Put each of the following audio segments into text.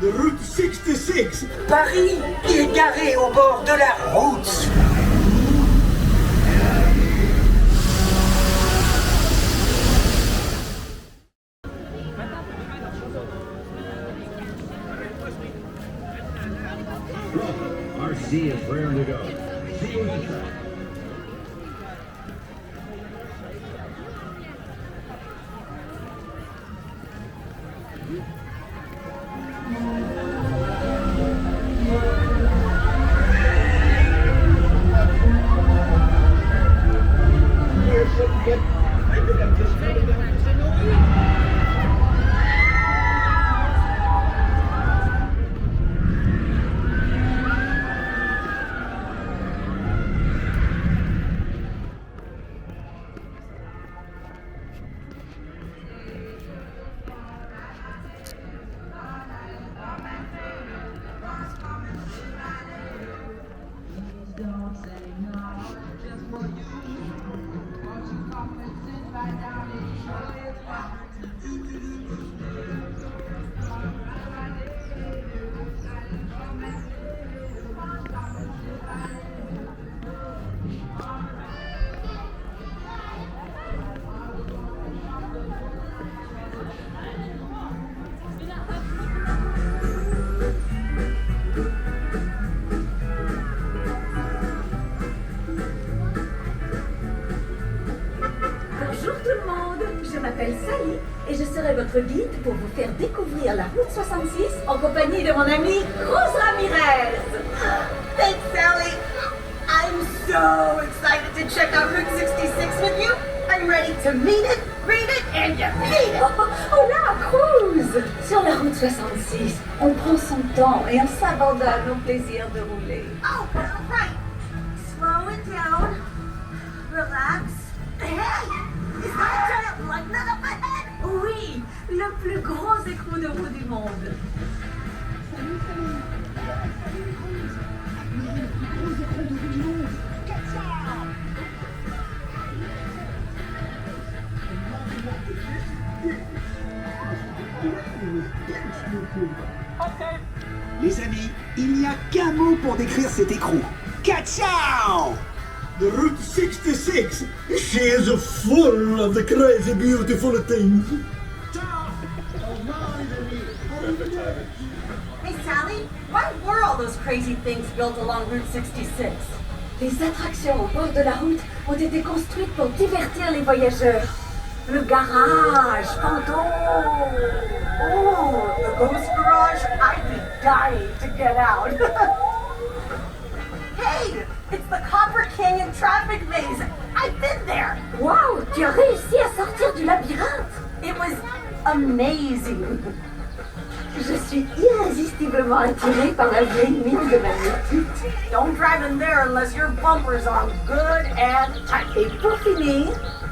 The Route 66. Paris est garé au bord de la route. RC is raring to go. See you at the track. Je m'appelle Sally et je serai votre guide pour vous faire découvrir la route 66 en compagnie de mon amie Rose Ramirez. Thanks, Sally. I'm so excited to check out Route 66 with you. I'm ready to meet it, read it, and defeat it. Oh là, cruise! Sur la route 66, on prend son temps et on s'abandonne au plaisir de rouler. Oh, right. Slow it down. Relax. Hey! Is that a giant lug nut up ahead? Oui, le plus gros écrou de roue du monde. Les amis, il n'y a qu'un mot pour décrire cet écrou. Ka-ciao! The Route 66. She is full of the crazy beautiful things. Hey, Sally, why were all those crazy things built along Route 66? Les attractions au bord de la route ont été construites pour divertir les voyageurs. Le garage, fantôme. Oh, the ghost garage? I'd be dying to get out. Hey, it's the Copper Canyon traffic maze. I've been there. Wow, tu as réussi à sortir du labyrinthe. It was amazing. Je suis irrésistiblement attirée par la vieille mine de magnétique. Don't drive in there unless your bumper's on good and tight. Et pour finir,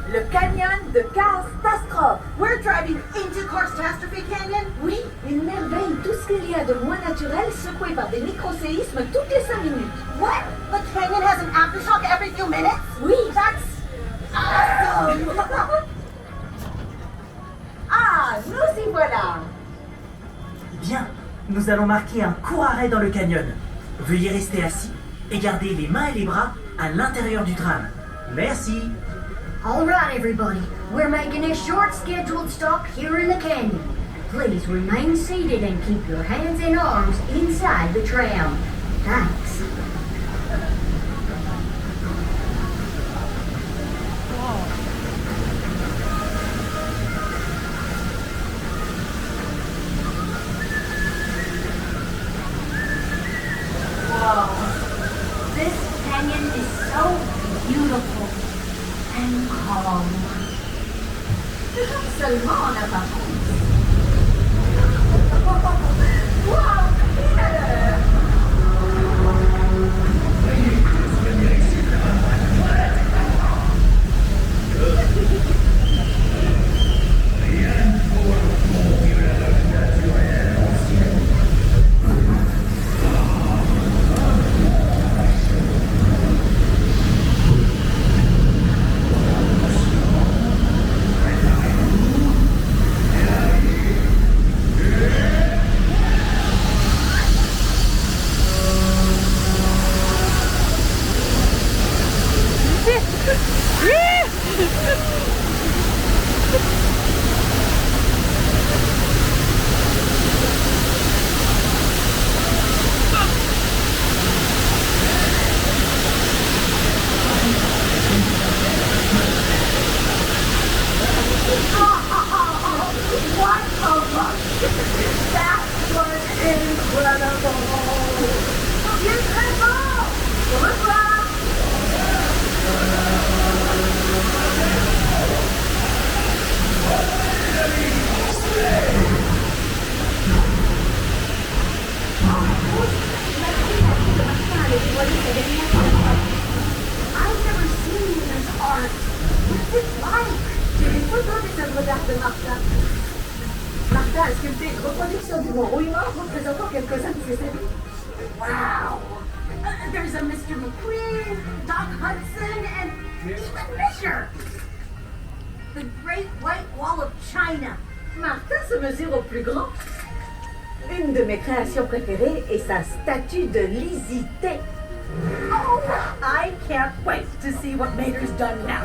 le canyon de catastrophe. We're driving into Catastrophe Canyon? Oui, une merveille, tout ce qu'il y a de moins naturel secoué par des microséismes toutes les 5 minutes. What? The canyon has an aftershock every few minutes? Oui. That's awesome! Ah, nous y voilà. Bien, nous allons marquer un court arrêt dans le canyon. Veuillez rester assis et garder les mains et les bras à l'intérieur du tram. Merci. All right, everybody. We're making a short scheduled stop here in the canyon. Please remain seated and keep your hands and arms inside the tram. Thanks. This canyon is so beautiful and calm. Seulement en apparence. Wow, incredible! Incredible! Au revoir! I've never seen his art. What's it like? J'ai des photos des œuvres d'art de Martin. Martin a sculpté une reproduction du mont Rouillemort représentant quelques-uns de ses amis. Wow! There's a Mr. McQueen, Doc Hudson, and even bigger! The Great White Wall of China. Martin se mesure au plus grand. Une de mes créations préférées est sa statue de Lizzie. Oh, I can't wait to see what Mater's done now.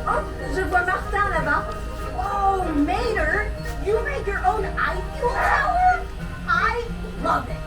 Oh, je vois Martin là-bas. Oh, Mater, you make your own Eiffel Tower? I love it.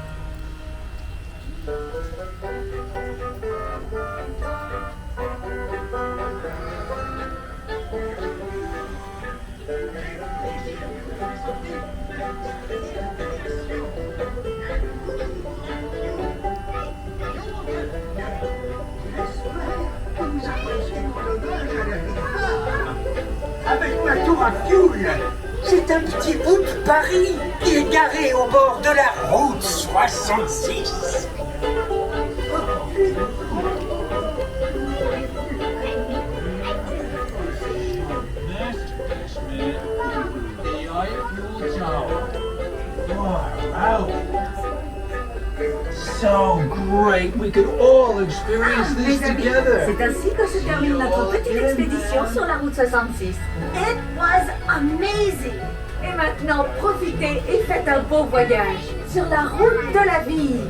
Avec ma tour à fioul, c'est un petit bout de Paris qui est garé au bord de la route 66. So great, we could all experience this Mes amis, together. c'est ainsi que se termine notre petite expédition sur la route 66. It was amazing. Et maintenant, profitez et faites un beau voyage sur la route de la vie.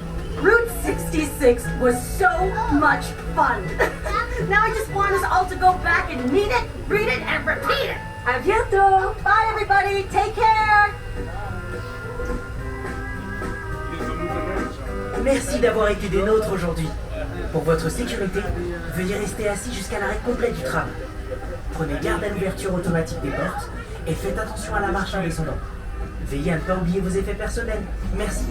Route 66 was so much fun. Now I just want us all to go back and meet it, read it, and repeat it. À bientôt. Bye, everybody. Take care. Merci d'avoir été des nôtres aujourd'hui. Pour votre sécurité, veuillez rester assis jusqu'à l'arrêt complet du tram. Prenez garde à l'ouverture automatique des portes et faites attention à la marche en descendant. Veillez à ne pas oublier vos effets personnels. Merci.